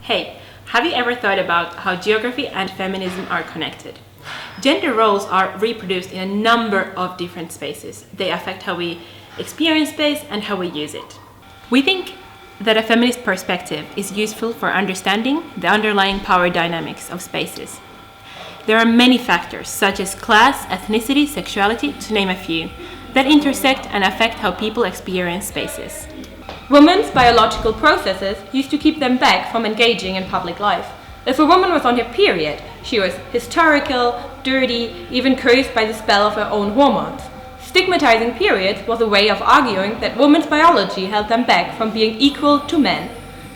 Hey, have you ever thought about how geography and feminism are connected? Gender roles are reproduced in a number of different spaces. They affect how we experience space and how we use it. We think that a feminist perspective is useful for understanding the underlying power dynamics of spaces. There are many factors, such as class, ethnicity, sexuality, to name a few, that intersect and affect how people experience spaces. Women's biological processes used to keep them back from engaging in public life. If a woman was on her period, she was hysterical, dirty, even cursed by the spell of her own hormones. Stigmatizing periods was a way of arguing that women's biology held them back from being equal to men.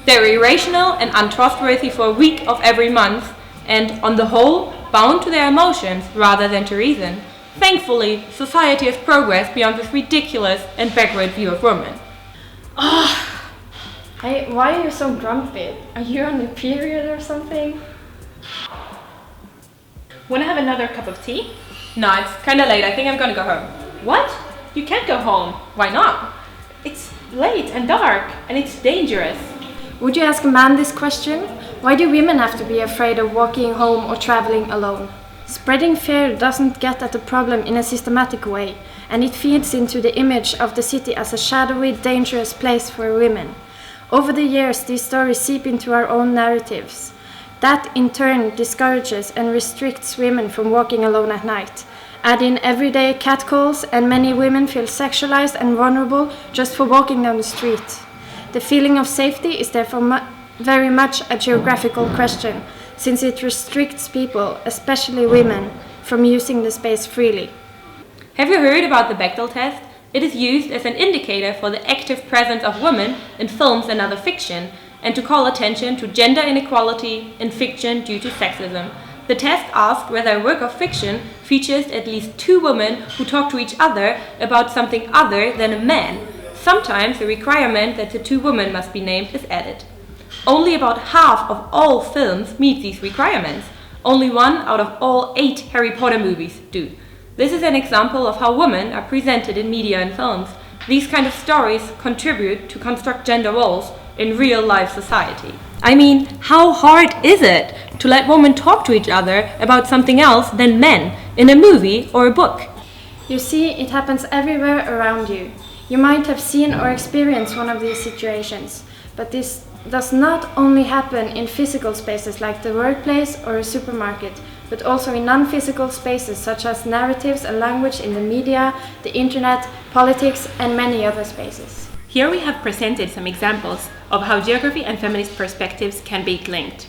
They were irrational and untrustworthy for a week of every month, and, on the whole, bound to their emotions rather than to reason. Thankfully, society has progressed beyond this ridiculous and backward view of women. Hey, why are you so grumpy? Are you on a period or something? Wanna have another cup of tea? No, it's kinda late. I think I'm gonna go home. What? You can't go home. Why not? It's late and dark, and it's dangerous. Would you ask a man this question? Why do women have to be afraid of walking home or traveling alone? Spreading fear doesn't get at the problem in a systematic way, and it feeds into the image of the city as a shadowy, dangerous place for women. Over the years, these stories seep into our own narratives. That, in turn, discourages and restricts women from walking alone at night. Add in everyday catcalls, and many women feel sexualized and vulnerable just for walking down the street. The feeling of safety is therefore very much a geographical question, since it restricts people, especially women, from using the space freely. Have you heard about the Bechdel Test? It is used as an indicator for the active presence of women in films and other fiction, and to call attention to gender inequality in fiction due to sexism. The test asks whether a work of fiction features at least two women who talk to each other about something other than a man. Sometimes the requirement that the two women must be named is added. Only about half of all films meet these requirements. Only 1 out of all 8 Harry Potter movies do. This is an example of how women are presented in media and films. These kind of stories contribute to construct gender roles in real-life society. I mean, how hard is it to let women talk to each other about something else than men in a movie or a book? You see, it happens everywhere around you. You might have seen or experienced one of these situations, but this does not only happen in physical spaces like the workplace or a supermarket, but also in non-physical spaces such as narratives and language in the media, the internet, politics, and many other spaces. Here we have presented some examples of how geography and feminist perspectives can be linked.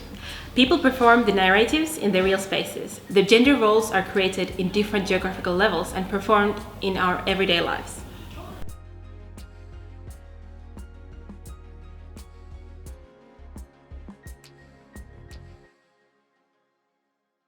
People perform the narratives in the real spaces. The gender roles are created in different geographical levels and performed in our everyday lives.